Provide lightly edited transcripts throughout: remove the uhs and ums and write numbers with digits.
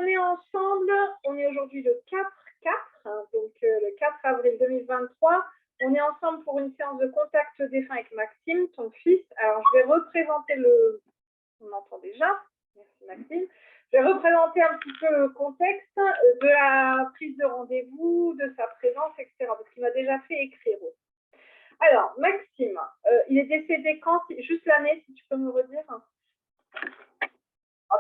on est ensemble, on est aujourd'hui le 4-4, hein, donc le 4 avril 2023. On est ensemble pour une séance de contact défunt avec Maxime, ton fils. Alors, je vais représenter le... On entend déjà. Merci Maxime. Je vais représenter un petit peu le contexte de la prise de rendez-vous, de sa présence, etc. Parce qu'il m'a déjà fait écrire. Alors, Maxime, il est décédé quand? Juste l'année, si tu peux me redire. En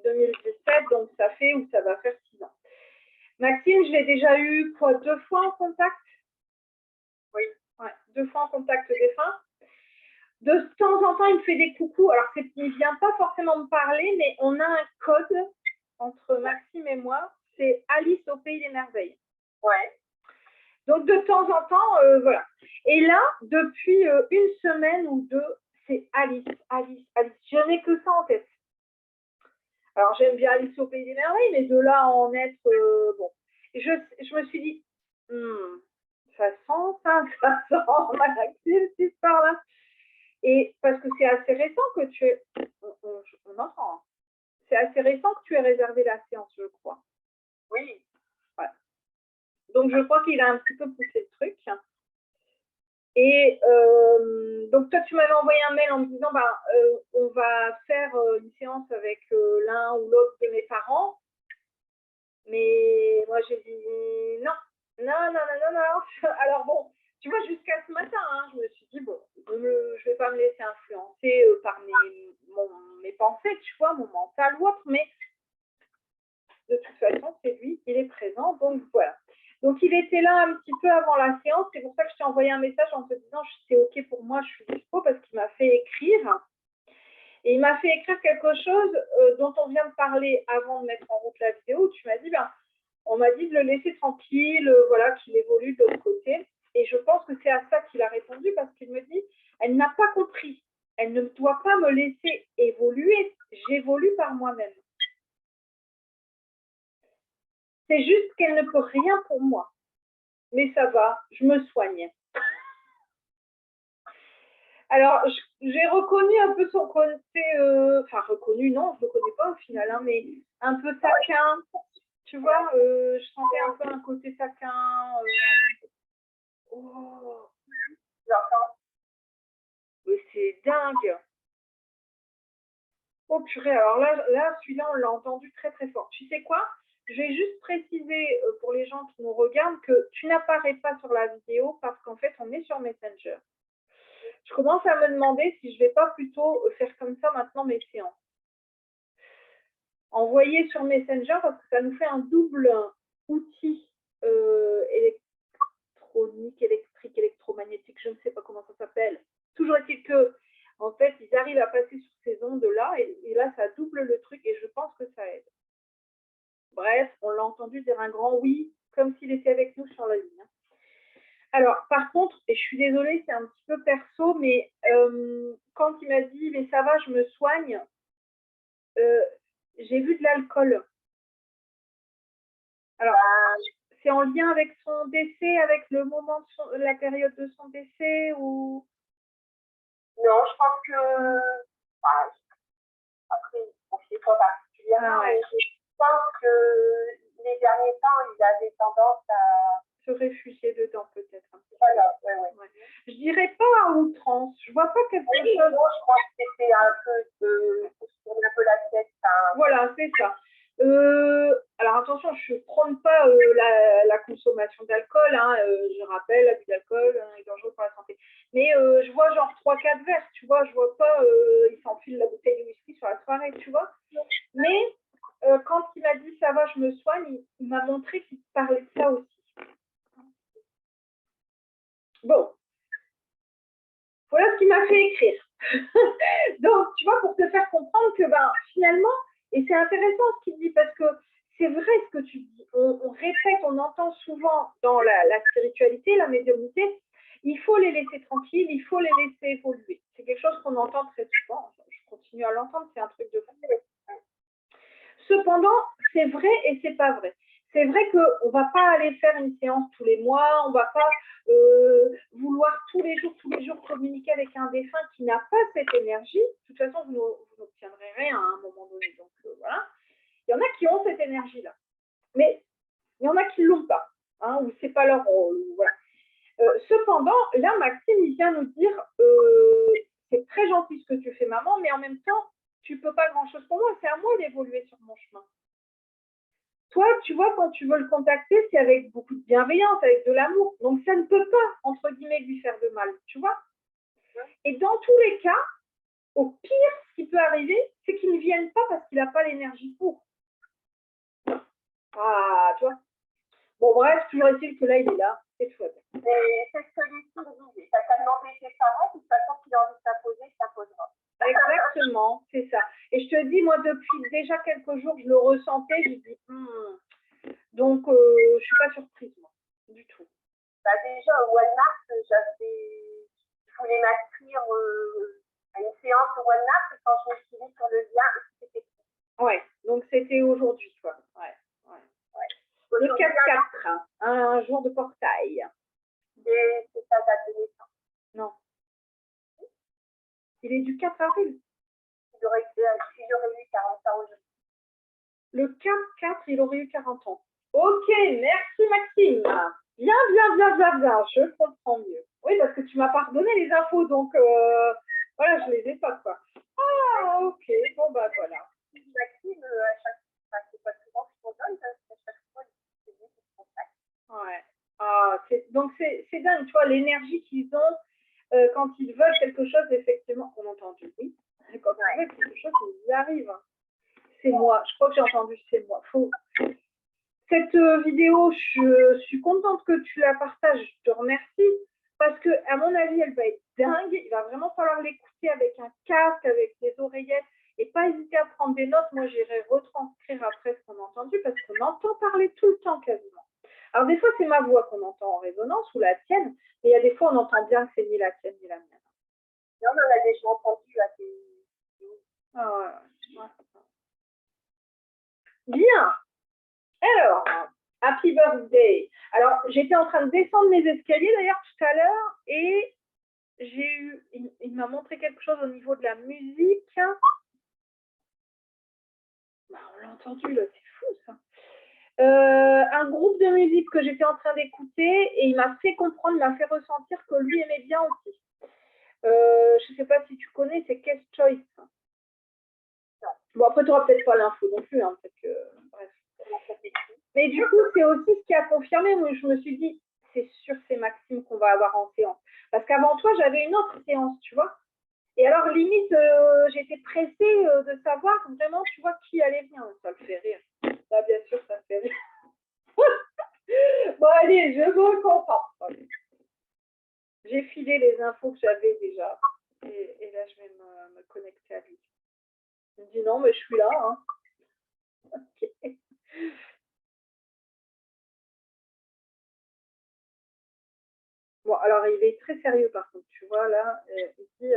2017, donc ça fait ou ça va faire 6 ans. Maxime, je l'ai déjà eu quoi, 2 fois en contact? Oui. Ouais, 2 fois en contact défunt. De temps en temps, il me fait des coucous. Alors, il ne vient pas forcément me parler, mais on a un code entre Maxime et moi. C'est Alice au pays des merveilles. Ouais. Donc, de temps en temps, voilà. Et là, depuis une semaine ou 2, c'est Alice, Alice, Alice. Je n'ai que ça en tête. Alors, j'aime bien Alice au pays des merveilles, mais de là à en être, bon. Et je me suis dit, ça sent ça sent Maxime, cette histoire-là. Et parce que c'est assez récent que tu es, on entend, hein. C'est assez récent que tu aies réservé la séance, je crois. Oui. Ouais. Donc, je crois qu'il a un petit peu poussé le truc. Et donc, toi, tu m'avais envoyé un mail en me disant, on va faire une séance avec l'un ou l'autre de mes parents. Mais moi, j'ai dit non, non, non, non, non, non. Alors bon, tu vois, jusqu'à ce matin, hein, je me suis dit, bon, je ne vais pas me laisser influencer par mes pensées, tu vois, mon mental ou autre, mais de toute façon, c'est lui, il est présent, donc voilà. Donc, il était là un petit peu avant la séance, c'est pour ça que je t'ai envoyé un message en te disant, c'est OK pour moi, je suis dispo, parce qu'il m'a fait écrire. Et il m'a fait écrire quelque chose dont on vient de parler avant de mettre en route la vidéo, où tu m'as dit, on m'a dit de le laisser tranquille, voilà, qu'il évolue de l'autre côté. Et je pense que c'est à ça qu'il a répondu, parce qu'il me dit, elle n'a pas compris. Elle ne doit pas me laisser évoluer, j'évolue par moi-même. C'est juste qu'elle ne peut rien pour moi. Mais ça va, je me soigne. Alors, j'ai reconnu un peu son côté, enfin reconnu, non, je ne le connais pas au final, hein, mais un peu taquin, tu vois, je sentais un peu un côté taquin. Oh, j'entends. Mais c'est dingue. Oh purée, alors là celui-là, on l'a entendu très très fort. Tu sais quoi? Je vais juste préciser pour les gens qui nous regardent que tu n'apparais pas sur la vidéo parce qu'en fait, on est sur Messenger. Je commence à me demander si je ne vais pas plutôt faire comme ça maintenant mes séances. Envoyer sur Messenger parce que ça nous fait un double outil électronique, électrique, électromagnétique, je ne sais pas comment ça s'appelle. Toujours est-il que, en fait, ils arrivent à passer sur ces ondes-là et là, ça double le truc et je pense que ça aide. Bref, on l'a entendu dire un grand oui, comme s'il était avec nous sur la ligne. Alors, par contre, et je suis désolée, c'est un petit peu perso, mais quand il m'a dit « mais ça va, je me soigne », j'ai vu de l'alcool. Alors, c'est en lien avec son décès, avec le moment de la période de son décès ou... Non, je pense que... après, on ne sait pas particulièrement, mais je pense que les derniers temps, il avait tendance à se réfugier dedans, peut-être. Voilà, ouais. Je dirais pas à outrance. Je vois pas quelque chose. Moi, je crois que c'était un peu un peu la tête. Voilà, c'est ça. Alors attention, je ne prône pas la consommation d'alcool, hein, je rappelle, l'abus d'alcool est dangereux pour la santé. Mais je vois genre 3-4 verres, tu vois, je vois pas, il s'enfile la bouteille de whisky sur la soirée, tu vois. Mais quand il m'a dit ça va, je me soigne, il m'a montré qu'il parlait de ça aussi. Bon, voilà ce qu'il m'a fait écrire. Donc, tu vois, pour te faire comprendre que finalement, et c'est intéressant ce qu'il dit, parce que c'est vrai ce que tu dis, on répète, on entend souvent dans la spiritualité, la médiumnité, il faut les laisser tranquilles, il faut les laisser évoluer. C'est quelque chose qu'on entend très souvent, je continue à l'entendre, c'est un truc de fou. Cependant, c'est vrai et c'est pas vrai. C'est vrai qu'on ne va pas aller faire une séance tous les mois, on ne va pas vouloir tous les jours communiquer avec un défunt qui n'a pas cette énergie. De toute façon, vous n'obtiendrez rien à un moment donné. Donc voilà. Il y en a énergie-là. Mais il y en a qui ne l'ont pas, hein, ou c'est pas leur rôle. Voilà. Cependant, là, Maxime, il vient nous dire, c'est très gentil ce que tu fais, maman, mais en même temps, tu ne peux pas grand-chose pour moi, c'est à moi d'évoluer sur mon chemin. Toi, tu vois, quand tu veux le contacter, c'est avec beaucoup de bienveillance, avec de l'amour. Donc, ça ne peut pas, entre guillemets, lui faire de mal, tu vois. Et dans tous les cas, au pire, ce qui peut arriver, c'est qu'il ne vienne pas parce qu'il n'a pas l'énergie pour. Ah, tu vois. Bon, bref, toujours est-il que là, il est là. C'est chouette. Et c'est ce que Lucie me disait. Ça t'a demandé tes parents, de toute façon, s'il a envie de s'imposer, il s'imposera. Exactement, c'est ça. Et je te dis, moi, depuis déjà quelques jours, je le ressentais, je dis, donc, je ne suis pas surprise, moi, du tout. Bah déjà, au mois de mars, je voulais m'inscrire à une séance au mois de mars, et quand je me suis mis sur le lien, c'était tout. Ouais, donc c'était aujourd'hui, quoi. Ouais. Le 4-4, hein, un jour de portail. C'est sa date de naissance. Non. Il est du 4 avril. Il aurait eu 40 ans aujourd'hui. Le 4-4, il aurait eu 40 ans. Ok, merci Maxime. Bien, je comprends mieux. Oui, parce que tu m'as pas redonné les infos, donc voilà, je les ai pas, quoi. Ah, ok, bon, bah voilà. Maxime, à chaque fois, c'est pas souvent que je t'en donne, parce qu'à chaque fois, c'est lui qui se contacte. Ouais. Ah, donc c'est dingue, tu vois, l'énergie qu'ils ont quand ils veulent quelque chose, effectivement, on entend du oui. Quand ils veulent quelque chose, ils y arrivent. C'est moi, je crois que j'ai entendu c'est moi. Cette vidéo, je suis contente que tu la partages, je te remercie, parce que à mon avis, elle va être dingue. Il va vraiment falloir l'écouter avec un casque, avec des oreillettes, et pas hésiter à prendre des notes. Moi, j'irai retranscrire après ce qu'on a entendu, parce qu'on entend parler tout le temps quasiment. Alors, des fois, c'est ma voix qu'on entend en résonance, ou la tienne, mais il y a des fois, on entend bien que c'est ni la tienne, ni la mienne. Non, mais on a déjà entendu à des... Ah, ouais. Bien. Alors, happy birthday. Alors, j'étais en train de descendre mes escaliers d'ailleurs tout à l'heure et il m'a montré quelque chose au niveau de la musique. Bah, on l'a entendu là, c'est fou ça. Un groupe de musique que j'étais en train d'écouter et il m'a fait comprendre, il m'a fait ressentir que lui aimait bien aussi. Je ne sais pas si tu connais, c'est Case Choice. Bon, après, tu n'auras peut-être pas l'info non plus, hein, peut-être que... Bref. Mais du coup, c'est aussi ce qui a confirmé. Moi, je me suis dit, c'est sûr, c'est Maxime qu'on va avoir en séance. Parce qu'avant toi, j'avais une autre séance, tu vois. Et alors, limite, j'étais pressée de savoir vraiment, tu vois, qui allait venir. Ça me fait rire. Ça, bien sûr, ça me fait rire. Bon, allez, je me concentre. J'ai filé les infos que j'avais déjà. Et là, je vais me connecter à lui. Il me dit non, mais je suis là. Hein. Ok. Bon, alors il est très sérieux par contre, tu vois, là, il dit,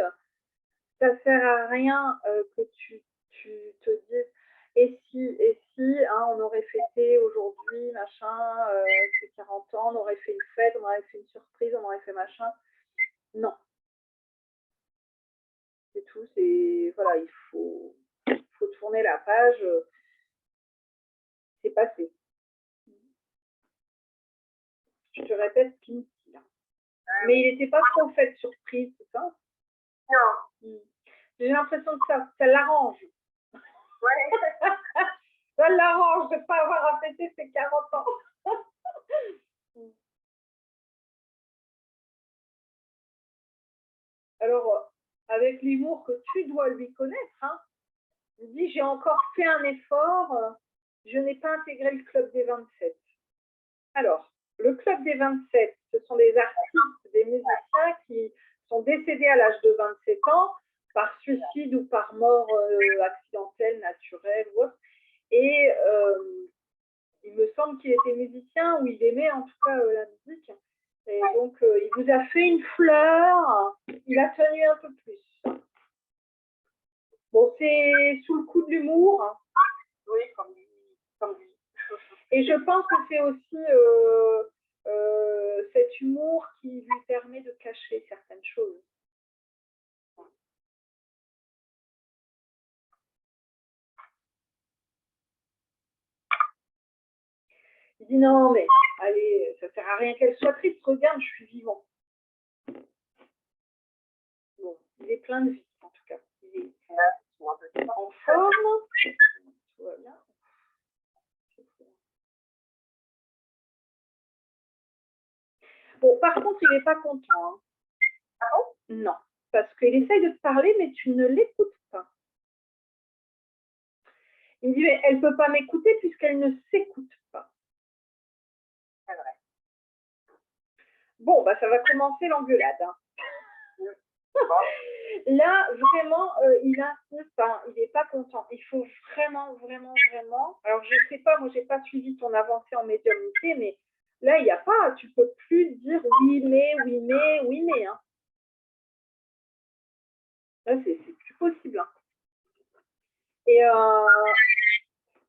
ça sert à rien que tu te dises, et si, hein, on aurait fêté aujourd'hui, machin, ses 40 ans, on aurait fait une fête, on aurait fait une surprise, on aurait fait machin. Non. C'est tout, c'est, voilà, il faut tourner la page, c'est passé. Je te répète, Pinky. Mais il n'était pas trop fait de surprise, c'est ça? Non. J'ai l'impression que ça l'arrange. Ouais. Ça l'arrange de ne pas avoir à fêter ses 40 ans. Alors, avec l'humour que tu dois lui connaître, hein, il dit, j'ai encore fait un effort, je n'ai pas intégré le club des 27. Alors, le club des 27, ce sont des artistes, des musiciens qui sont décédés à l'âge de 27 ans par suicide ou par mort accidentelle, naturelle ou autre. Et il me semble qu'il était musicien ou il aimait en tout cas la musique. Et donc, il vous a fait une fleur, il a tenu un peu plus. Bon, c'est sous le coup de l'humour. Hein. Oui, comme lui. Et je pense que c'est aussi cet humour qui lui permet de cacher certaines choses. Il dit non, mais allez, ça sert à rien qu'elle soit triste, regarde, je suis vivant. Bon, il est plein de vie, en tout cas. Il est en forme. Tout va bien. Bon, par contre, il n'est pas content. Hein. Ah bon? Non, parce qu'il essaye de te parler, mais tu ne l'écoutes pas. Il me dit, mais elle ne peut pas m'écouter puisqu'elle ne s'écoute pas. C'est vrai. Bon, bah, ça va commencer l'engueulade. Hein. Là, vraiment, il insiste, hein, il n'est pas content. Il faut vraiment, vraiment, vraiment. Alors, je ne sais pas, moi, je n'ai pas suivi ton avancée en médiumnité, mais là, il n'y a pas, tu ne peux plus dire oui, mais, oui, mais, oui, mais. Hein. Là, c'est plus possible. Hein. Et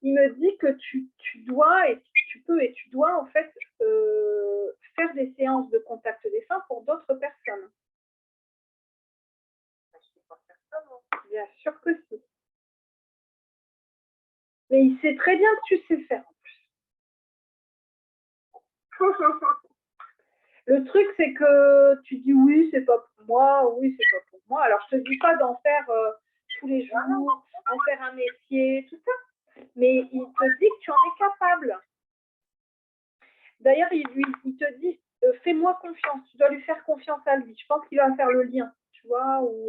il me dit que tu dois, et tu peux, et tu dois, en fait, faire des séances de contact défunt pour d'autres personnes. Bien sûr que si. Mais il sait très bien que tu sais faire en plus. Le truc, c'est que tu dis oui, c'est pas pour moi, oui, c'est pas pour moi. Alors, je te dis pas d'en faire tous les jours, en faire un métier, tout ça. Mais il te dit que tu en es capable. D'ailleurs, il te dit, fais-moi confiance, tu dois lui faire confiance à lui. Je pense qu'il va faire le lien, tu vois, ou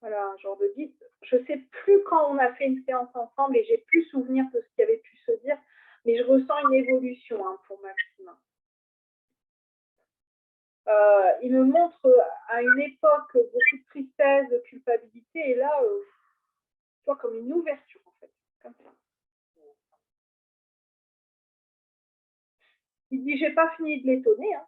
voilà, un genre de guide. Je sais plus quand on a fait une séance ensemble et j'ai plus souvenir de ce qui avait pu se dire, mais je ressens une évolution hein, pour Maxime. Il me montre à une époque beaucoup de tristesse, de culpabilité, et là, tu vois, comme une ouverture, en fait, comme ça. Il dit, j'ai pas fini de l'étonner. Hein.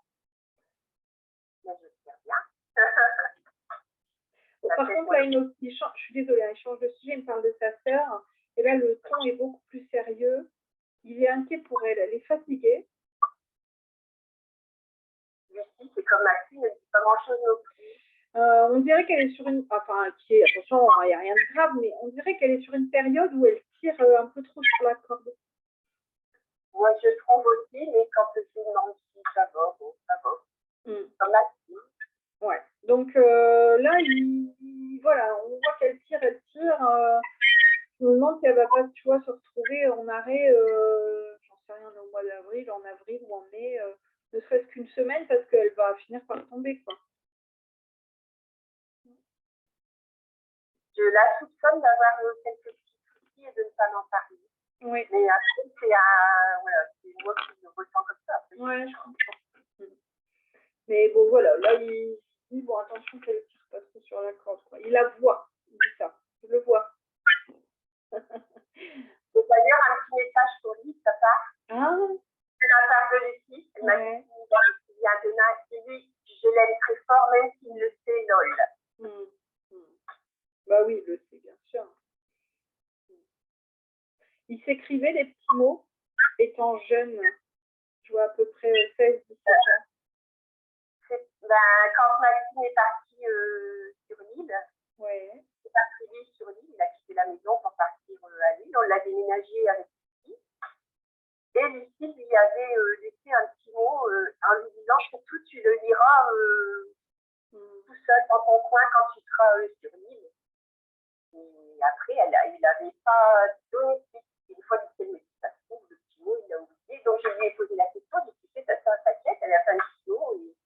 Bon, par contre, là, je suis désolée, il change de sujet, il me parle de sa sœur, et là, le ton est beaucoup plus sérieux. Il est inquiet pour elle, elle est fatiguée. C'est comme Maxime, elle ne dit pas grand-chose non plus. On dirait qu'elle est sur une... Enfin, attention, il n'y a rien de grave, mais on dirait qu'elle est sur une période où elle tire un peu trop sur la corde. Moi, je trouve aussi, mais quand je suis demande si ça va, bon, ça va. Comme Maxime. Ouais. Donc là, voilà, on voit qu'elle tire. Je me demande si elle va pas, tu vois, se retrouver en arrêt, j'en sais rien, au mois d'avril, en avril ou en mai, ne serait-ce qu'une semaine, parce qu'elle va finir par tomber, quoi. Je la soupçonne d'avoir quelques petits soucis et de ne pas m'en parler. Oui. Mais après, c'est moi qui le ressens comme ça. Après. Ouais, je comprends. Mais bon, voilà, là, il dit, bon, attention qu'elle ne tire pas trop sur la corde, quoi. Il la voit, il dit ça, je le vois. Et d'ailleurs, un petit message pour lui, ça part. Ah. De la part de Lucie, elle m'a dit, il vient de naître, il dit, je l'aime très fort, même s'il le sait, lol. Bah oui, il le sait, bien sûr. Il s'écrivait des petits mots, étant jeune, je vois à peu près 16-17 ans. Quand Maxime est parti sur l'île, il est parti vivre sur l'île, il a quitté la maison pour partir à l'île, on l'a déménagé avec Lucie. Et Lucie lui avait laissé un petit mot en lui disant, surtout tu le liras tout seul dans ton coin quand tu seras sur l'île. Et après, il n'avait pas donné suite. Une fois, il s'est dit, ça se trouve, le petit mot, il l'a oublié. Donc, je lui ai posé la question, j'ai dit, ça sert à ta tête, elle a fait un petit mot, et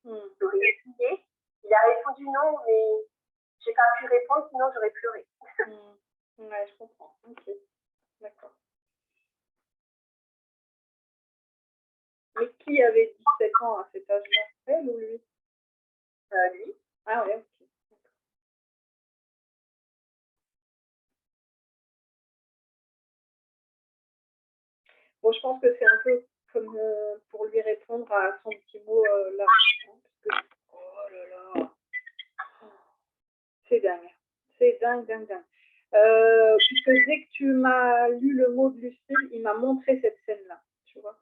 j'aurais essayé. Il a répondu non, mais j'ai pas pu répondre, sinon j'aurais pleuré. Ouais, je comprends. Ok, d'accord. Mais qui avait 17 ans à cet âge-là, elle ou lui? Lui. Ah ouais, ok. Bon, je pense que c'est un peu comme pour lui répondre à son petit mot là. Parce que, oh là là, c'est dingue. C'est dingue, dingue, dingue. Puisque dès que tu m'as lu le mot de Lucille, il m'a montré cette scène-là, tu vois.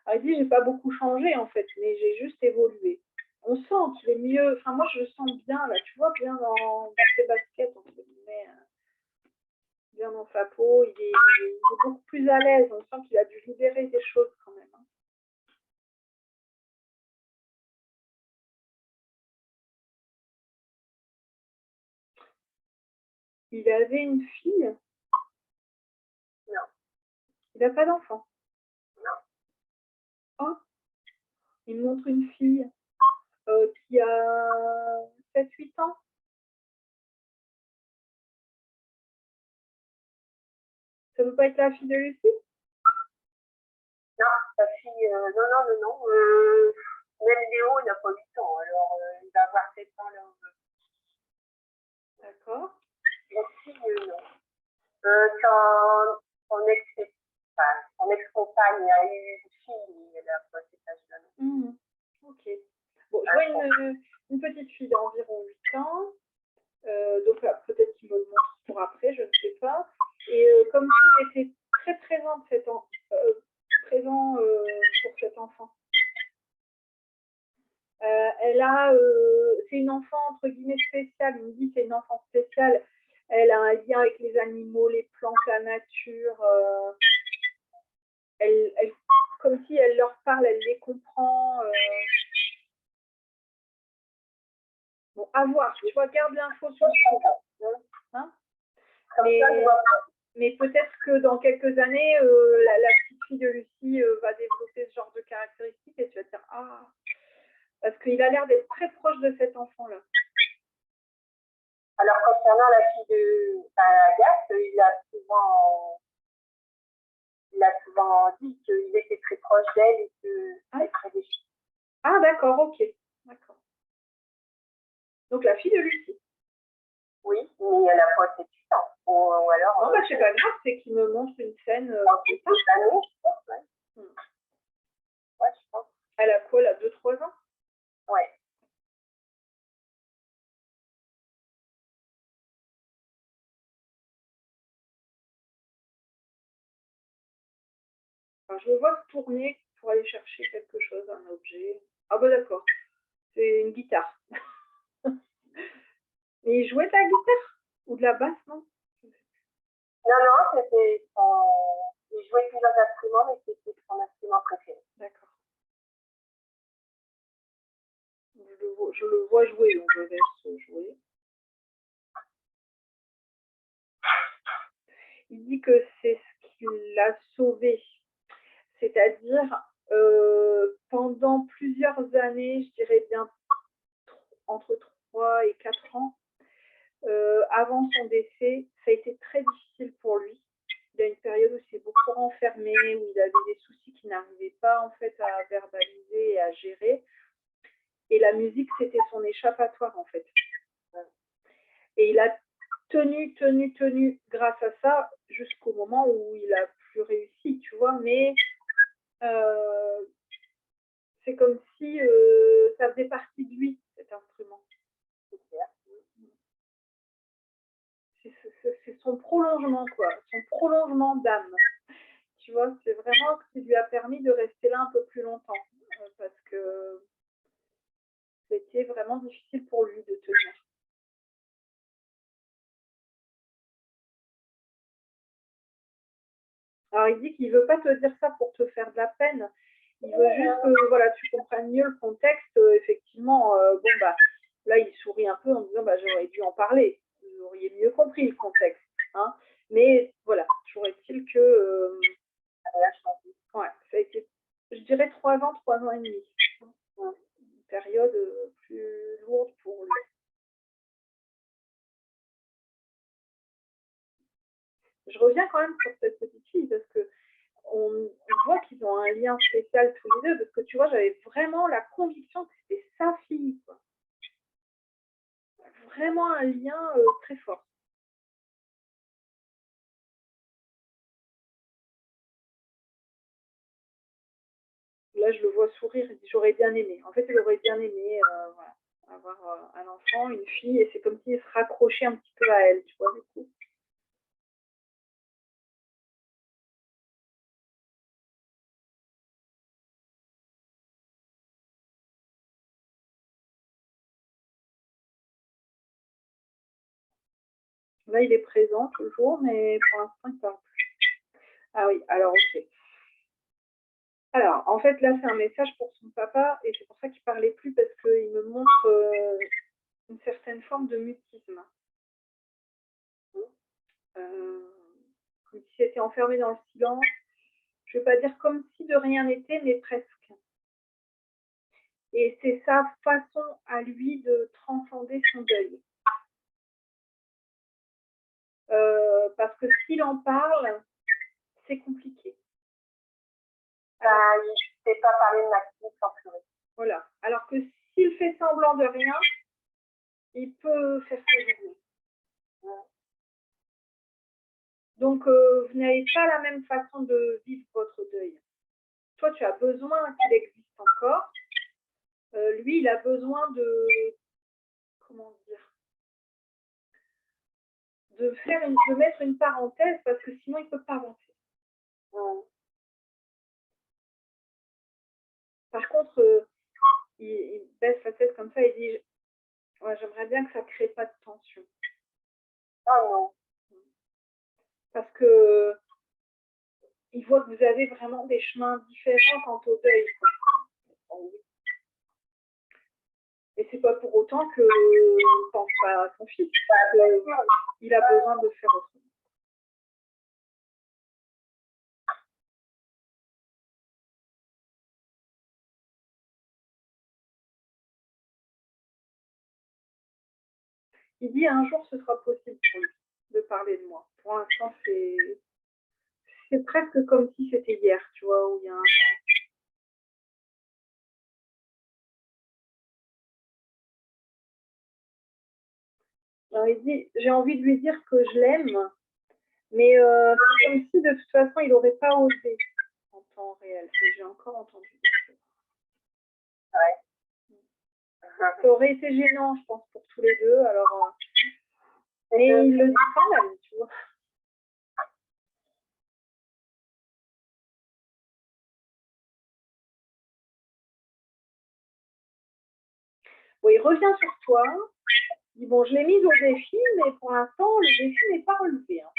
Alors, il dit, j'ai pas beaucoup changé en fait, mais j'ai juste évolué. On sent qu'il est mieux. Enfin, moi, je le sens bien, là. Tu vois, bien dans ses baskets, entre guillemets. Bien dans sa peau. Il est beaucoup plus à l'aise. On sent qu'il a dû libérer des choses quand même. Hein. Il avait une fille. Non. Il n'a pas d'enfant. Non. Oh. Il me montre une fille qui a 7-8 ans. Ça ne peut pas être la fille de Lucie? Non, sa fille, non. Même Léo, il n'a pas 8 ans, alors il va avoir 7 ans là. D'accord. La fille, non. Son ex-compagne a eu une fille, mais elle a pas cet âge-là. Ok. Bon, je vois une petite fille d'environ 8 ans. Donc là, peut-être qu'il me le montre pour après, je ne sais pas. Et comme s'il était très présent pour cet enfant. C'est une enfant entre guillemets spéciale. Il me dit c'est une enfant spéciale. Elle a un lien avec les animaux, les plantes, la nature. Comme si elle leur parle, elle les comprend. Bon, à voir. Tu vois, garde l'info sur le compte. Hein, mais peut-être que dans quelques années, la petite fille de Lucie va développer ce genre de caractéristiques et tu vas te dire ah, parce qu'il a l'air d'être très proche de cet enfant-là. Alors concernant la fille de Agathe, il a souvent dit qu'il était très proche d'elle et qu'elle ferait des choses. Ah d'accord, ok. D'accord. Donc la fille de Lucie. Oui, mais elle n'a pas 7 ans. Ou alors. Non, c'est pas grave, c'est qu'il me montre une scène. Je pense, ouais. Ouais, je pense. Elle a quoi, là, 2-3 ans? Ouais. Enfin, je le vois tourner pour aller chercher quelque chose, un objet. Ah bah d'accord, c'est une guitare. Mais il jouait de la guitare? Ou de la basse, non? Non, c'était son. Il jouait plusieurs instruments, mais c'était son instrument préféré. D'accord. Je le vois jouer, donc je laisse jouer. Il dit que c'est ce qui l'a sauvé. C'est-à-dire, pendant plusieurs années, je dirais bien entre 3 et 4 ans, avant son décès, ça a été très difficile pour lui. Il y a une période où il s'est beaucoup renfermé, où il avait des soucis qu'il n'arrivait pas en fait à verbaliser et à gérer. Et la musique, c'était son échappatoire en fait. Et il a tenu grâce à ça jusqu'au moment où il a plus réussi, tu vois. Mais c'est comme si ça faisait partie de lui, cet instrument. C'est son prolongement, quoi. Son prolongement d'âme. Tu vois, c'est vraiment ce qui lui a permis de rester là un peu plus longtemps. Parce que c'était vraiment difficile pour lui de tenir. Alors, il dit qu'il ne veut pas te dire ça pour te faire de la peine. Il veut juste que voilà, tu comprennes mieux le contexte. Effectivement, bon, bah, là, il sourit un peu en disant bah, j'aurais dû en parler. Vous auriez mieux compris le contexte. Hein. Mais voilà, toujours est-il que. Ouais, ça a été, je dirais, 3 ans, 3 ans et demi. Une période plus lourde pour lui. Je reviens quand même sur cette petite fille parce que on voit qu'ils ont un lien spécial tous les deux parce que tu vois, j'avais vraiment la conviction que c'était sa fille. Quoi. Vraiment un lien très fort. Là, je le vois sourire, il dit j'aurais bien aimé. En fait, il aurait bien aimé voilà, avoir un enfant, une fille, et c'est comme s'il se raccrochait un petit peu à elle, tu vois, du coup. Là, il est présent toujours, mais pour l'instant, il ne parle plus. Ah oui, alors ok. Alors, en fait, là, c'est un message pour son papa, et c'est pour ça qu'il ne parlait plus, parce qu'il me montre une certaine forme de mutisme. Comme s'il était enfermé dans le silence. Je ne vais pas dire comme si de rien n'était, mais presque. Et c'est sa façon à lui de transcender son deuil. Parce que s'il en parle, c'est compliqué. Il ne sait pas parler de Maxime sans pleurer. Voilà. Alors que s'il fait semblant de rien, il peut faire sa journée. Donc, vous n'avez pas la même façon de vivre votre deuil. Toi, tu as besoin qu'il existe encore. Lui, il a besoin de... Comment dire, de mettre une parenthèse parce que sinon il ne peut pas avancer. Par contre, il baisse la tête comme ça et dit ouais, j'aimerais bien que ça ne crée pas de tension. Oh non. Parce que il voit que vous avez vraiment des chemins différents quant au deuil. Et c'est pas pour autant que ne pense pas à son fils. Il a besoin de faire autrement. Il dit un jour ce sera possible pour lui de parler de moi. Pour l'instant, c'est presque comme si c'était hier, tu vois, où il y a un... Alors, il dit, j'ai envie de lui dire que je l'aime, mais c'est comme si de toute façon il n'aurait pas osé en temps réel. J'ai encore entendu des choses. Ouais. Ça aurait été gênant, je pense, pour tous les deux. Alors, mais il le dit quand même, tu vois. Bon, il revient sur toi. Il dit, bon, je l'ai mise au défi, mais pour l'instant, le défi n'est pas relevé. Hein.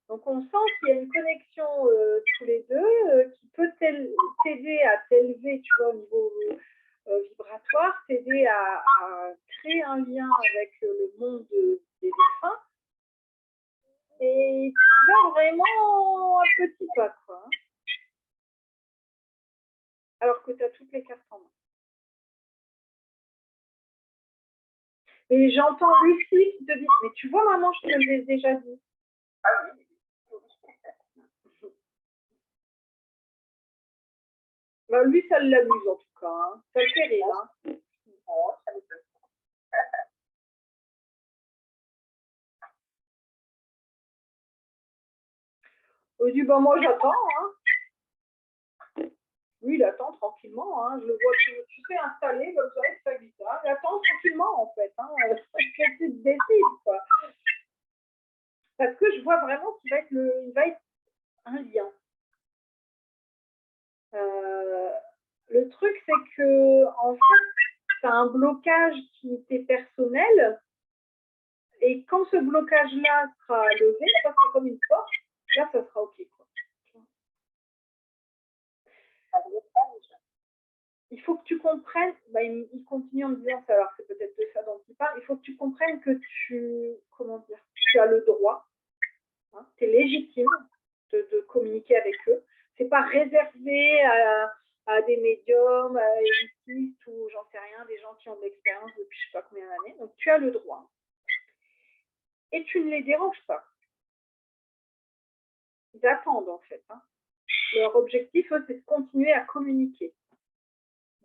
Donc, on sent qu'il y a une connexion tous les deux qui peut t'aider à t'élever, tu vois, au niveau vibratoire, t'aider à créer un lien avec le monde des défunts. Et tu vas vraiment un petit pas, quoi. Hein. Alors que tu as toutes les cartes en main. Et j'entends Lucie qui te dit, mais tu vois, maman, je te l'ai déjà dit. Ah oui. Bah, lui, ça l'amuse en tout cas. Hein. Ça le fait rire. Hein. Oh, ça me fait. Il dit, bah, moi, j'attends. Hein. Lui, il attend tranquillement. Hein. Je le vois, tu sais, installé comme ça, avec sa guitare. Il attend tranquillement, en fait. Hein. Que tu te décides, quoi. Parce que je vois vraiment qu'il va être un lien. Le truc, c'est que, en fait, tu as un blocage qui était personnel. Et quand ce blocage-là sera levé, ça sera comme une porte, là, ça sera OK. Quoi. Il faut que tu comprennes, bah, il continue en me disant ça, alors c'est peut-être de ça dont il parle, il faut que tu comprennes que tu as le droit, hein, tu es légitime de communiquer avec eux. Ce n'est pas réservé à des médiums, à élitistes ou j'en sais rien, des gens qui ont de l'expérience depuis je ne sais pas combien d'années. Donc tu as le droit. Et tu ne les déranges pas. Ils attendent en fait. Hein. Leur objectif, c'est de continuer à communiquer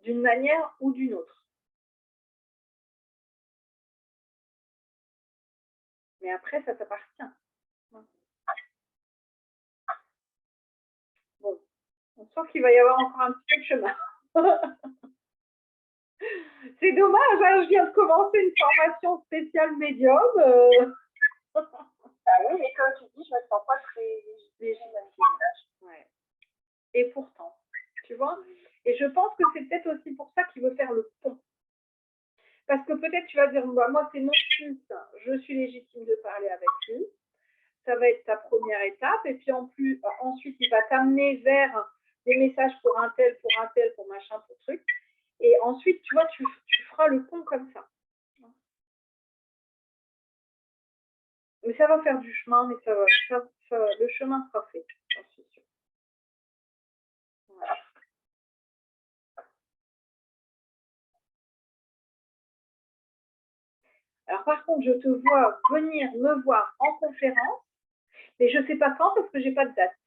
d'une manière ou d'une autre. Mais après, ça t'appartient. Bon, on sent qu'il va y avoir encore un petit peu de chemin. C'est dommage, hein, je viens de commencer une formation spéciale médium. Ah oui, mais comme tu dis, je ne me sens pas très légitime. Ouais. Et pourtant, tu vois. Et je pense que c'est peut-être aussi pour ça qu'il veut faire le pont. Parce que peut-être tu vas dire, bah, moi c'est mon fils, je suis légitime de parler avec lui. Ça va être ta première étape. Et puis ensuite, il va t'amener vers des messages pour un tel, pour machin, pour truc. Et ensuite, tu vois, tu feras le pont comme ça. Mais ça va faire du chemin, mais le chemin sera fait, j'en suis sûre. Voilà. Alors par contre, je te vois venir me voir en conférence, mais je ne sais pas quand parce que je n'ai pas de date.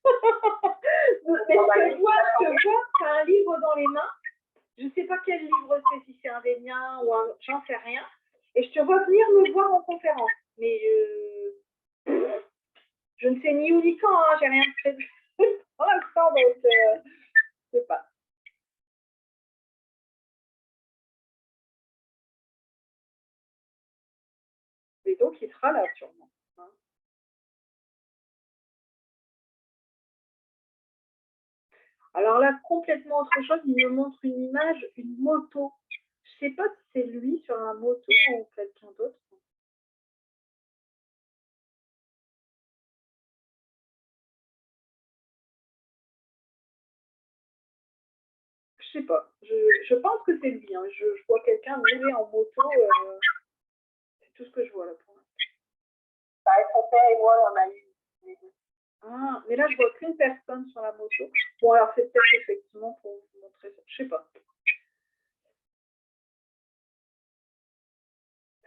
Mais je te vois, tu as un livre dans les mains. Je ne sais pas quel livre c'est, si c'est un des miens ou un, j'en sais rien. Et je te vois venir me voir en conférence. Mais je ne sais ni où ni quand, hein, j'ai rien prévu pour l'instant, donc je ne sais pas. Et donc, il sera là, sûrement. Hein. Alors là, complètement autre chose, il me montre une image, une moto. Je ne sais pas si c'est lui sur un moto ou quelqu'un d'autre. Je sais pas. Je pense que c'est lui. Hein. Je vois quelqu'un rouler en moto. C'est tout ce que je vois là pour l'instant. Bah, son père et moi, on a eu les deux. Ah, mais là, je vois qu'une personne sur la moto. Bon, alors c'est peut-être effectivement pour vous montrer ça. Je sais pas.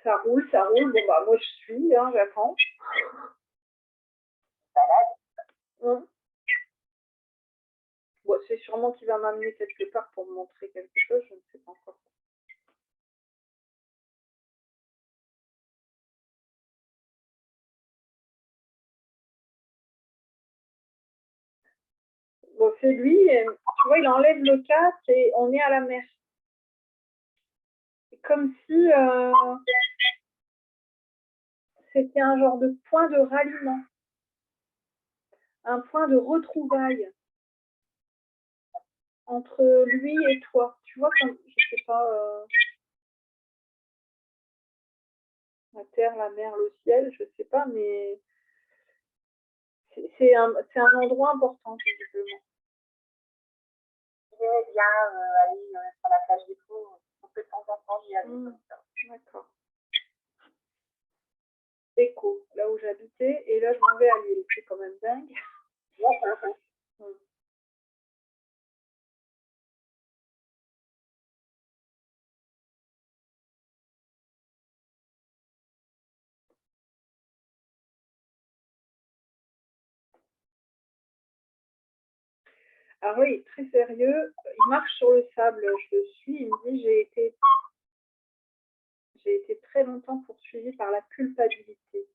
Ça roule, ça roule. Bon, bah, moi, je suis, hein, j'attends. Hum. Bon, c'est sûrement qu'il va m'amener quelque part pour me montrer quelque chose. Je ne sais pas encore. Bon, c'est lui. Et, tu vois, il enlève le casque et on est à la mer. C'est comme si c'était un genre de point de ralliement. Un point de retrouvailles entre lui et toi. Tu vois, comme, je sais pas, la terre, la mer, le ciel, je sais pas, mais c'est un endroit important, visiblement. J'aimais bien aller sur la plage des Fous. De temps en temps, j'y allais. D'accord. Écho, là où j'habitais, et là je m'en vais à Lille. C'est quand même dingue. Ah oui, très sérieux. Il marche sur le sable, je le suis. Il me dit j'ai été très longtemps poursuivie par la culpabilité.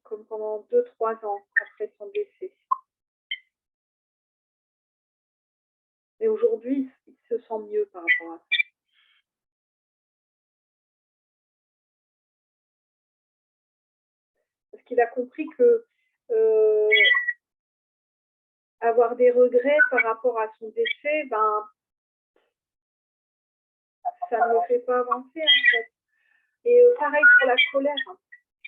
Comme pendant 2-3 ans après son décès. Et aujourd'hui, il se sent mieux par rapport à ça. Parce qu'il a compris que avoir des regrets par rapport à son décès, ben, ça ne le fait pas avancer en fait. Et pareil pour la colère.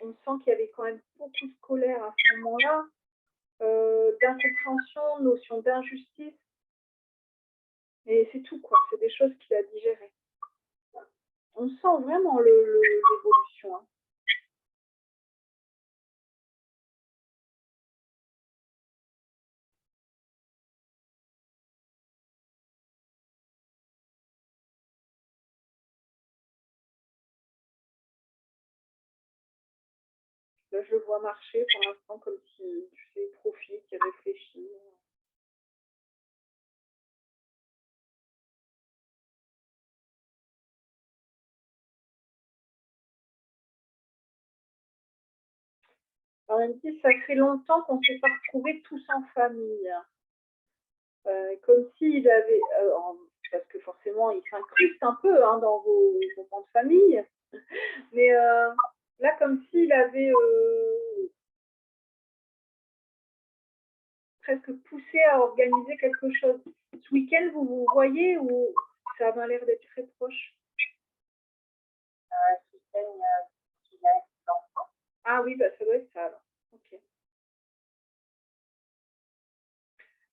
On sent qu'il y avait quand même beaucoup de colère à ce moment-là, d'incompréhension, notion d'injustice. Et c'est tout, quoi. C'est des choses qu'il a digérées. On sent vraiment l'évolution. Hein. Là, je le vois marcher pour l'instant comme si, tu sais, il profite, il réfléchit. Alors, il me dit, ça fait longtemps qu'on ne s'est pas retrouvés tous en famille. Comme s'il avait... parce que forcément, il s'incruste un peu hein, dans vos moments de famille. Mais là, comme s'il avait presque poussé à organiser quelque chose. Ce week-end, vous vous voyez ou ça m'a l'air d'être très proche? Ce week-end, il y a des enfants. Ah oui, bah, ça doit être ça alors. Ok.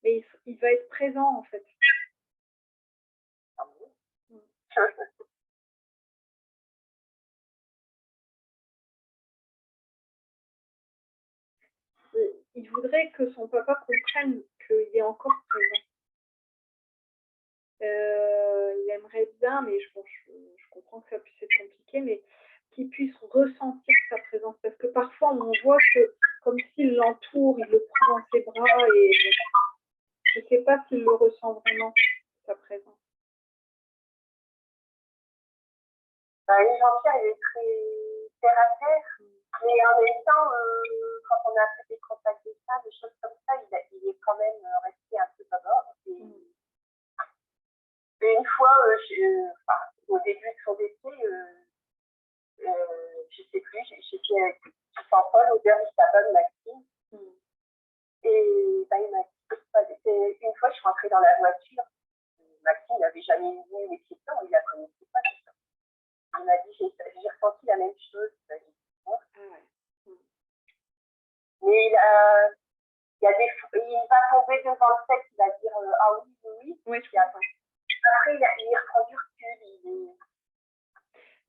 Mais il va être présent en fait. Ah bon. Il voudrait que son papa comprenne qu'il est encore présent. Il aimerait bien, mais je comprends que ça puisse être compliqué, mais qu'il puisse ressentir sa présence. Parce que parfois, on voit que comme s'il l'entoure, il le prend dans ses bras et je ne sais pas s'il le ressent vraiment, sa présence. Jean-Pierre, il est très terre à terre, mais en même temps, quand on a fait des contacts de ça, des choses comme ça, il est quand même resté un peu d'abord. Et une fois, au début de son décès, je sais plus, j'étais avec Saint-Paul, au dernier sabbat de Maxime. Et il m'a dit, une fois, je suis rentrée dans la voiture. Maxime n'avait jamais vu les piétons, il la connaissait pas. Il m'a dit, j'ai ressenti la même chose. Mais il va tomber devant le fait, il va dire ah oui, oui. Oui, je comprends. Après, il reprend du recul.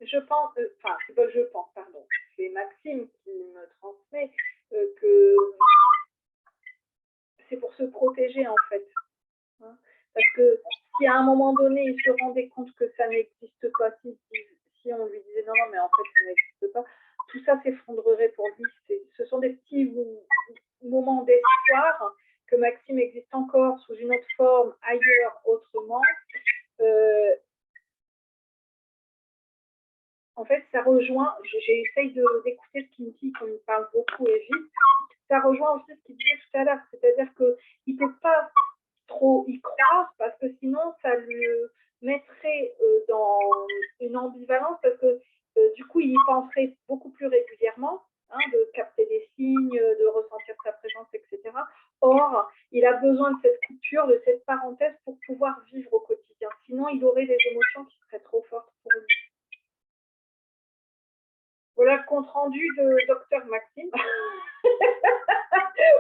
Je pense, c'est pas je pense, pardon. C'est Maxime qui me transmet que c'est pour se protéger en fait. Hein, parce que si à un moment donné il se rendait compte que ça n'existe pas, si on lui disait non, mais en fait ça n'existe pas, tout ça s'effondrerait pour lui. Ce sont des petits moments d'espoir que Maxime existe encore sous une autre forme, ailleurs, autrement. En fait, ça rejoint, j'essaye d'écouter ce qu'il me dit, comme il parle beaucoup et vite, ça rejoint aussi ce qu'il disait tout à l'heure, c'est-à-dire qu'il ne peut pas trop y croire parce que sinon ça le mettrait dans une ambivalence parce que du coup il y penserait beaucoup plus régulièrement, hein, de capter des signes, de ressentir sa présence, etc. Or, il a besoin de cette coupure, de cette parenthèse pour pouvoir vivre au quotidien. Sinon, il aurait des émotions qui seraient trop fortes pour lui. Voilà le compte rendu de Dr Maxime.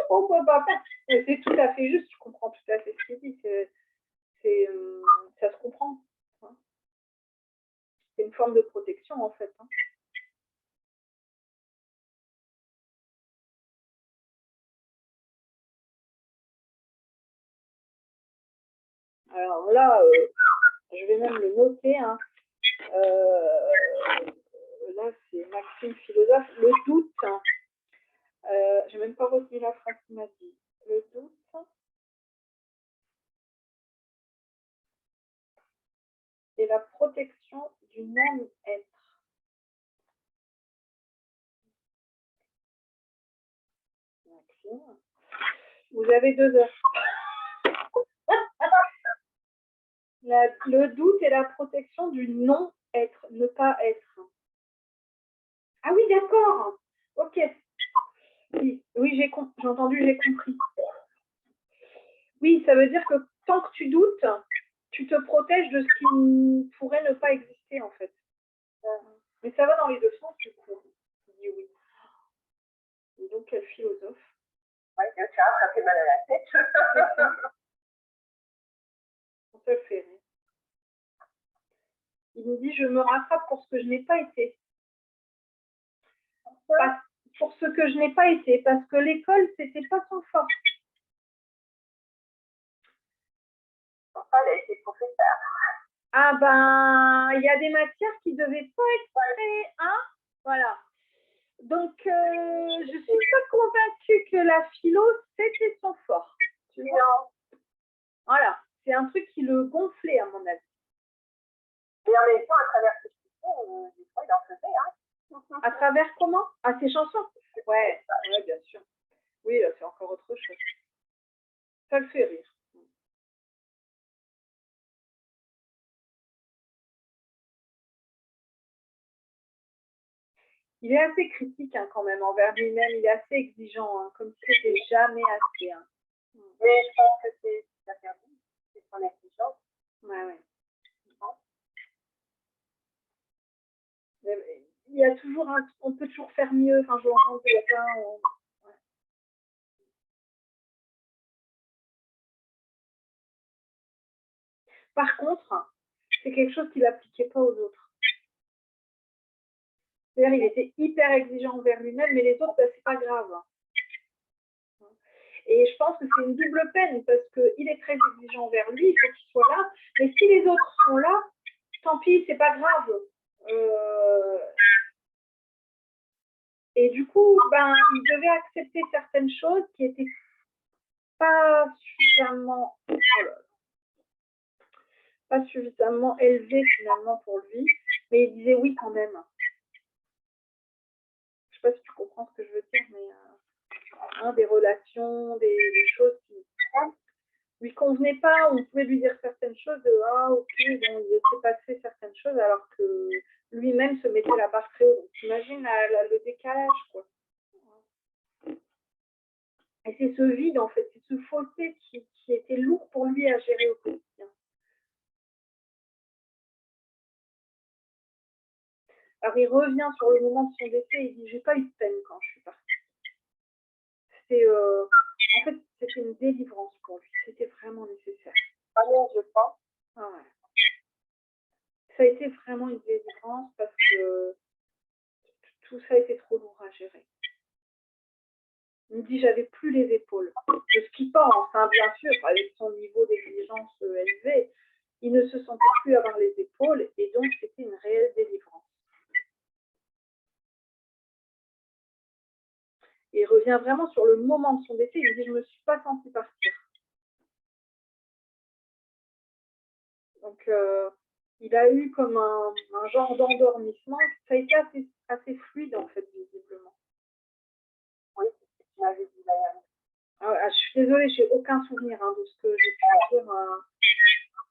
On peut pas faire. C'est tout à fait juste, je comprends tout à fait ce qu'il dit. Ça se comprend. Hein. C'est une forme de protection en fait. Hein. Alors là, je vais même le noter. Hein. Là, c'est Maxime philosophe. Le doute. Hein. Je n'ai même pas retenu la phrase qu'il m'a dit. Le doute. C'est la protection du non-être. Maxime. Vous avez 2 heures. Le doute est la protection du non-être, ne pas être. Ah oui, d'accord. Ok. Oui, j'ai entendu, j'ai compris. Oui, ça veut dire que tant que tu doutes, tu te protèges de ce qui pourrait ne pas exister, en fait. Mais ça va dans les deux sens, du coup. Je dis oui. Et donc, quel philosophe. Ouais, ça fait mal à la tête. On se le fait rire. Il me dit, je me rattrape pour ce que je n'ai pas été. Pour ce que je n'ai pas été, parce que l'école, c'était pas son fort. Elle a été professeure. Ah ben, il y a des matières qui ne devaient pas être très, hein, voilà. Donc, je ne suis pas convaincue que la philo, c'était son fort. Tu vois? Non. Voilà, c'est un truc qui le gonflait, à mon avis. Et en même temps, à travers ses chansons, des fois, il en faisait, hein. À travers comment? Ah, ses chansons? Ouais, bien sûr. Oui, là, c'est encore autre chose. Ça le fait rire. Il est assez critique hein, quand même envers lui-même, il est assez exigeant, hein, comme si c'était jamais assez. Hein. Mais je pense que c'est interdit, c'est son exigence. Ouais. Il y a toujours on peut toujours faire mieux. Enfin, je l'entends de ça. Ouais. Par contre, c'est quelque chose qu'il n'appliquait pas aux autres. C'est-à-dire, il était hyper exigeant envers lui-même, mais les autres, ben, c'est pas grave. Et je pense que c'est une double peine parce qu'il est très exigeant envers lui, il faut qu'il soit là. Mais si les autres sont là, tant pis, c'est pas grave. Et du coup, ben, il devait accepter certaines choses qui étaient pas suffisamment élevées finalement pour lui, mais il disait oui quand même. Je sais pas si tu comprends ce que je veux dire, mais des relations, des choses qui lui convenaient pas, on pouvait lui dire certaines choses de ah ok, bon, il laissait passer certaines choses alors que lui-même se mettait la barre très haut. Donc t'imagines le décalage, quoi. Et c'est ce vide, en fait, c'est ce fossé qui était lourd pour lui à gérer au quotidien. Alors, il revient sur le moment de son décès et il dit « J'ai pas eu de peine quand je suis partie. » En fait, c'était une délivrance pour lui. C'était vraiment nécessaire. Ah non, je pense. Ah ouais. Ça a été vraiment une délivrance parce que tout ça était trop lourd à gérer. Il me dit « J'avais plus les épaules. » De ce qu'il pense, hein, bien sûr, avec son niveau d'exigence élevé, il ne se sentait plus avoir les épaules et donc c'était une réelle délivrance. Et il revient vraiment sur le moment de son décès. Il me dit, je ne me suis pas sentie partir. Donc, il a eu comme un genre d'endormissement. Ça a été assez fluide, en fait, visiblement. Oui, c'est ce que tu m'avais dit d'ailleurs. Je suis désolée, je n'ai aucun souvenir de ce que j'ai pu dire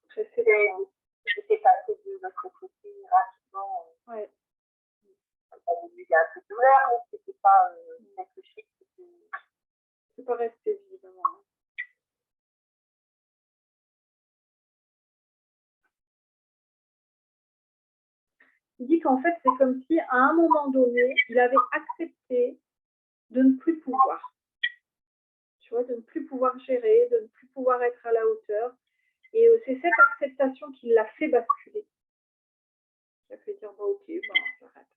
précédemment. J'étais passée de l'autre côté rapidement. Ouais. Il y a un peu de douleur, mais c'était pas quelque chose qui c'est pas resté, visiblement. Il dit qu'en fait, c'est comme si, à un moment donné, il avait accepté de ne plus pouvoir. Tu vois, de ne plus pouvoir gérer, de ne plus pouvoir être à la hauteur. Et c'est cette acceptation qui l'a fait basculer. Qui a fait dire, bah, ok, bah, on s'arrête.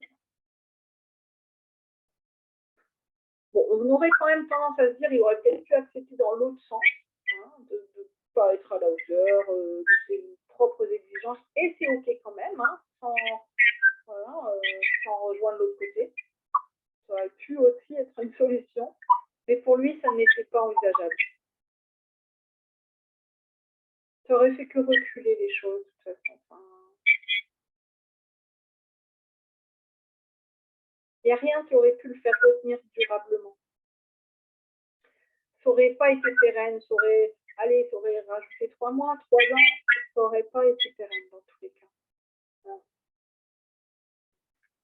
Bon, on aurait quand même tendance à se dire, il aurait peut-être pu accepter dans l'autre sens, hein, de ne pas être à la hauteur de ses propres exigences. Et c'est ok quand même, hein, sans rejoindre l'autre côté. Ça aurait pu aussi être une solution. Mais pour lui, ça n'était pas envisageable. Ça aurait fait que reculer les choses, de toute façon. Enfin, il n'y a rien qui aurait pu le faire retenir durablement. Ça n'aurait pas été pérenne, ça aurait rajouté 3 mois, 3 ans, ça n'aurait pas été pérenne dans tous les cas.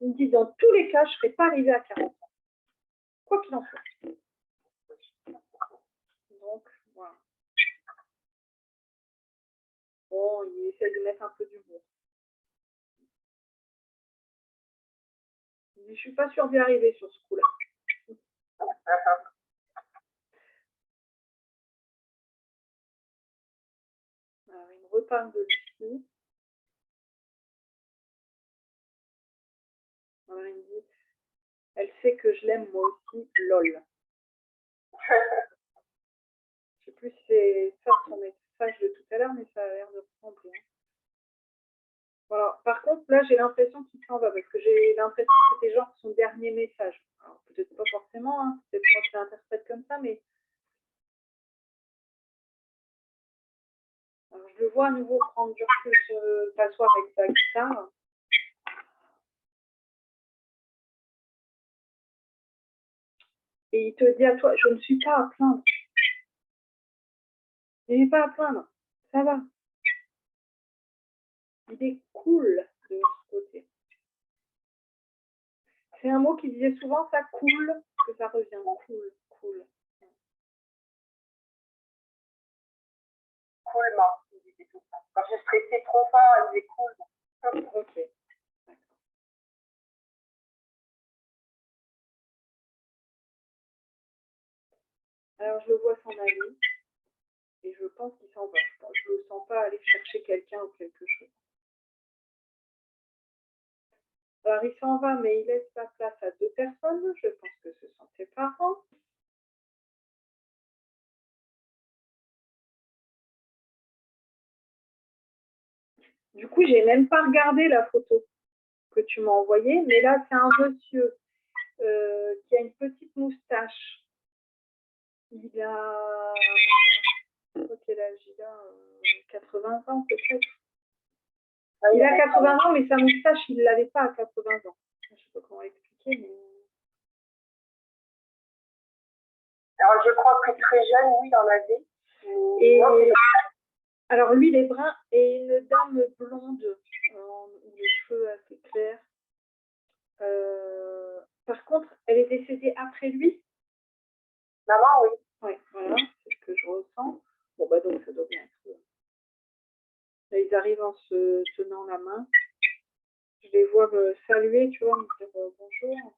Il me dit, dans tous les cas, je ne serais pas arrivée à 40 ans. Quoi qu'il en soit. Donc, voilà. Bon, il essaie de mettre un peu d'humour. Il dit, je ne suis pas sûre d'y arriver sur ce coup-là. Alors, il me reparle de Lucie. Alors, il me dit, elle sait que je l'aime moi aussi, lol. Je ne sais plus si c'est ça son message de tout à l'heure, mais ça a l'air de ressembler. Voilà. Par contre, là, j'ai l'impression qu'il s'en va, parce que j'ai l'impression que c'était genre son dernier message. Alors, peut-être pas forcément, hein, peut-être moi je l'interprète comme ça, mais... Alors, je le vois à nouveau prendre du recul, s'asseoir avec sa guitare. Et il te dit à toi, je ne suis pas à plaindre. Il n'est pas à plaindre. Ça va. Il est cool de l'autre côté. C'est un mot qu'il disait souvent, ça coule, que ça revient. Cool, cool. l'écoulement. Il disait tout ça. Quand je stressais trop fort, ils écoulent. Ok. Alors, je le vois s'en aller. Et je pense qu'il s'en va. Je ne le sens pas aller chercher quelqu'un ou quelque chose. Alors, il s'en va, mais il laisse la place à 2 personnes. Je pense que ce sont ses parents. Du coup, j'ai même pas regardé la photo que tu m'as envoyée, mais là, c'est un monsieur qui a une petite moustache. Il a... Quel âge il a 80 ans peut-être. Il a 80 ans, mais sa moustache, il ne l'avait pas à 80 ans. Je ne sais pas comment l'expliquer, mais... Alors, je crois que très jeune, oui, il en avait. Et... Alors, lui, il est brun et une dame blonde, les cheveux assez clairs. Par contre, elle est décédée après lui. Maman, oui. Oui, voilà, c'est ce que je ressens. Bon, bah donc, ça doit bien être... Là, ils arrivent en se tenant la main. Je les vois me saluer, tu vois, me dire bonjour.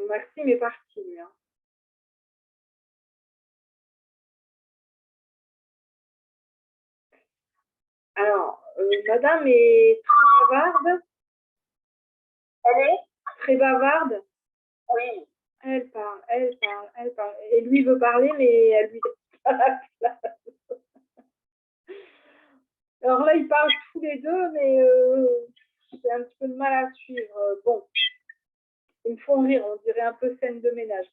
Maxime est parti, lui. Hein. Alors, madame est très bavarde. Elle est très bavarde. Oui. Elle parle, elle parle, elle parle. Et lui veut parler, mais elle lui laisse pas la place. Alors là, ils parlent tous les deux, mais j'ai un petit peu de mal à suivre. Bon, ils me font rire, on dirait un peu scène de ménage.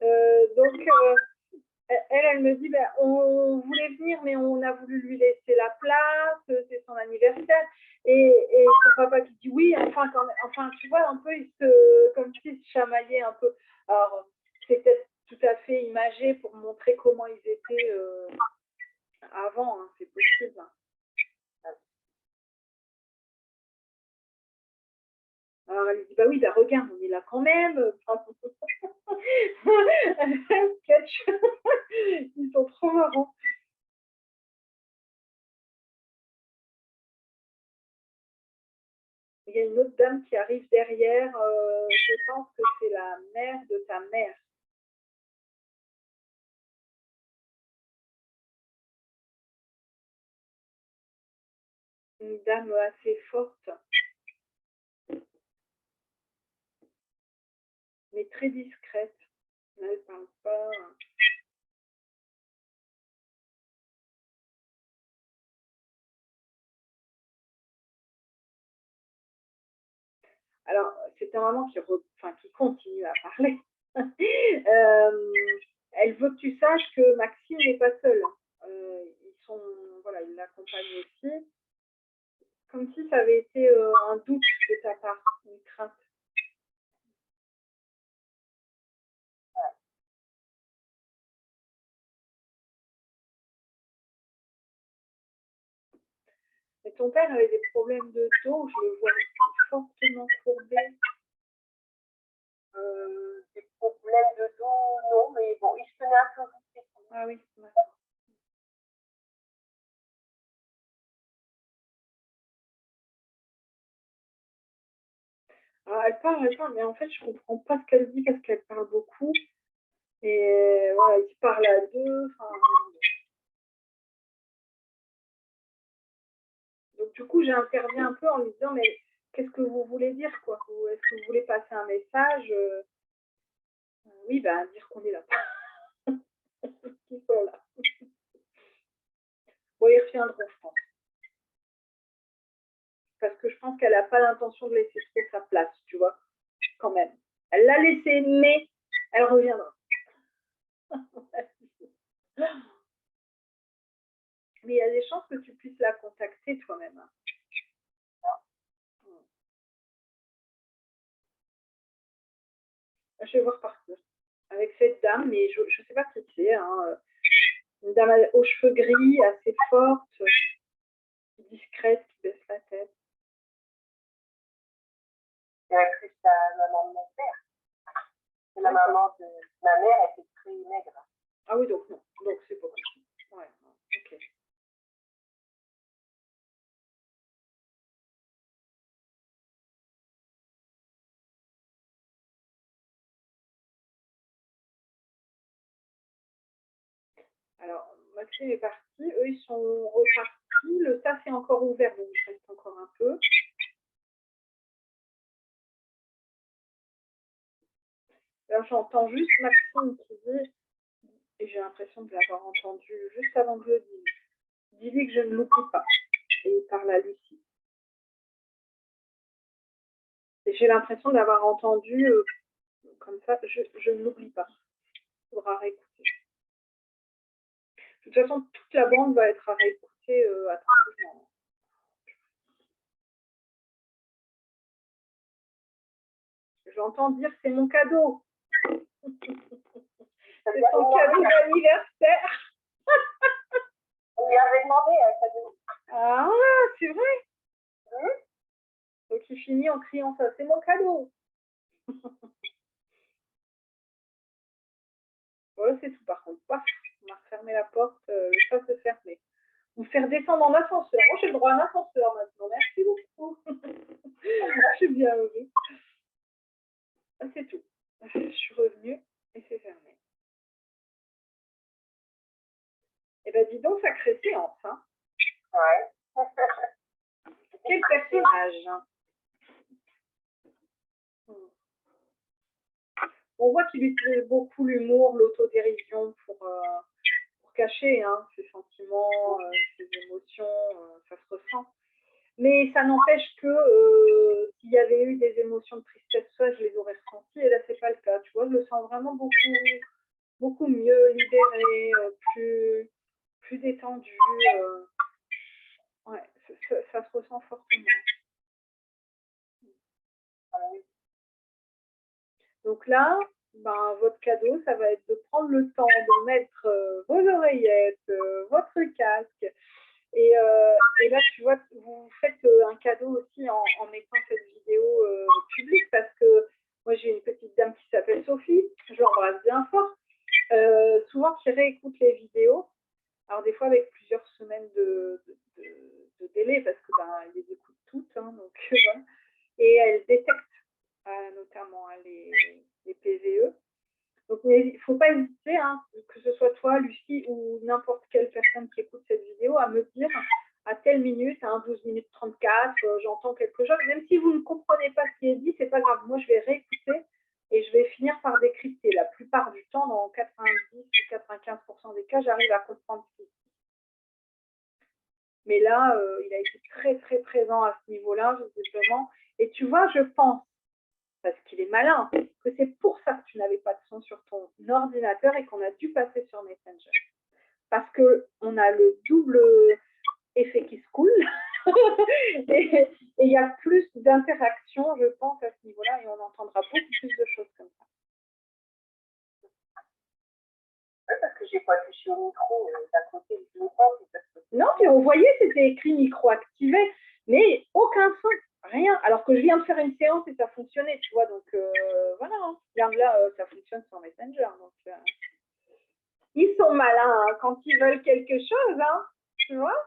Donc, elle me dit, ben, on voulait venir, mais on a voulu lui laisser la place, c'est son anniversaire. Et son papa qui dit oui, enfin, tu vois, un peu, comme s'il se chamaillait un peu. Alors, c'est peut-être tout à fait imagé pour montrer comment ils étaient avant, hein, c'est possible. Hein. Alors elle dit, bah oui, bah regarde, on est là quand même. Sketch. Ils sont trop marrants. Il y a une autre dame qui arrive derrière. Je pense que c'est la mère de ta mère. Une dame assez forte. Mais très discrète. Elle ne parle pas. Alors, c'est un maman qui continue à parler. Elle veut que tu saches que Maxime n'est pas seul. Ils l'accompagnent aussi. Comme si ça avait été un doute de ta part, une crainte. Et ton père avait des problèmes de dos, je le vois fortement courbé. Des problèmes de dos, non, mais bon, il se tenait un peu vite. Ah oui, ouais. Alors, elle parle, mais en fait, je comprends pas ce qu'elle dit parce qu'elle parle beaucoup. Et voilà, ils parlent à deux. Donc, du coup, j'interviens un peu en lui disant, mais qu'est-ce que vous voulez dire, quoi? Est-ce que vous voulez passer un message? Oui, bah, dire qu'on est là. Qu'ils sont là. Bon, ils reviendront, je pense. Parce que je pense qu'elle n'a pas l'intention de laisser trop sa place, tu vois, quand même. Elle l'a laissé, mais elle reviendra. Mais il y a des chances que tu puisses la contacter toi-même. Je vais voir partir. Avec cette dame, mais je ne sais pas qui c'est. Hein. Une dame aux cheveux gris, assez forte, discrète, qui baisse la tête. C'est la maman de mon père. C'est la maman de ma mère, elle était très maigre. Ah oui, donc non. Donc c'est pas possible. Ouais, ok. Alors, Maxime est parti. Eux, ils sont repartis. Le taf est encore ouvert, donc je reste encore un peu. Là, j'entends juste Maxime qui dit, et j'ai l'impression de l'avoir entendu juste avant que je le dise, dis-lui que je ne l'oublie pas. Et il parle à Lucie. Et j'ai l'impression d'avoir entendu comme ça, je ne l'oublie pas. Il faudra réécouter. De toute façon, toute la bande va être à réécouter attentivement. J'entends dire c'est mon cadeau. C'est son cadeau d'anniversaire. On lui avait demandé un cadeau. Ah, c'est vrai. Donc il finit en criant ça, c'est mon cadeau. Voilà, c'est tout. Par contre, paf, on a refermé la porte, le chat se fermer. Vous faire descendre en ascenseur. Moi, j'ai le droit à un ascenseur maintenant. Merci beaucoup. Je suis bien heureuse. C'est tout. Je suis revenue et c'est fermé. Eh ben, dis donc, sacrée séance. Hein. Ouais. Quel personnage. On voit qu'il utilise beaucoup l'humour, l'autodérision pour cacher ses sentiments, ses émotions, ça se ressent. Mais ça n'empêche que s'il y avait eu des émotions de tristesse, ça, je les aurais ressenties, et là, c'est pas le cas. Tu vois, je le sens vraiment beaucoup mieux, libéré, plus détendu. Ouais, ça se ressent fortement. Donc là, ben, votre cadeau, ça va être de prendre le temps de mettre vos oreillettes, votre casque. Et là, tu vois, vous faites un cadeau aussi en mettant cette vidéo publique parce que moi, j'ai une petite dame qui s'appelle Sophie, je l'embrasse bien fort, souvent qui réécoute les vidéos. Alors, des fois, avec plusieurs semaines de délai parce que ben, elle les écoute toutes. Hein, donc, voilà. Et elle détecte notamment les PVE. Donc, il ne faut pas hésiter, hein, que ce soit toi, Lucie, ou n'importe quelle personne qui écoute cette vidéo, à me dire à telle minute, 12 minutes 34, j'entends quelque chose. Même si vous ne comprenez pas ce qui est dit, c'est pas grave. Moi, je vais réécouter et je vais finir par décrypter. La plupart du temps, dans 90 ou 95% des cas, j'arrive à comprendre ce qui est dit. Mais là, il a été très, très présent à ce niveau-là, justement. Et tu vois, je pense, parce qu'il est malin, que c'est pour ça que tu n'avais pas de son sur ton ordinateur et qu'on a dû passer sur Messenger. Parce qu'on a le double effet qui se coule et il y a plus d'interaction, je pense, à ce niveau-là et on entendra beaucoup plus de choses comme ça. Oui, parce que j'ai pas touché au micro d'à côté du micro. Non, puis on voyait, c'était écrit micro activé, mais aucun son. Rien, alors que je viens de faire une séance et ça fonctionnait, tu vois, donc voilà, hein. Là, ça fonctionne sur Messenger, donc ils sont malins, hein, quand ils veulent quelque chose, hein, tu vois,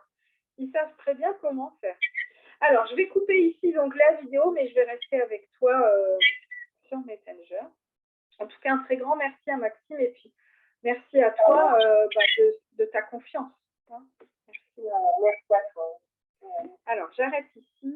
ils savent très bien comment faire. Alors, je vais couper ici donc la vidéo, mais je vais rester avec toi sur Messenger. En tout cas, un très grand merci à Maxime et puis merci à toi de ta confiance. Hein. Merci à toi. Alors, j'arrête ici.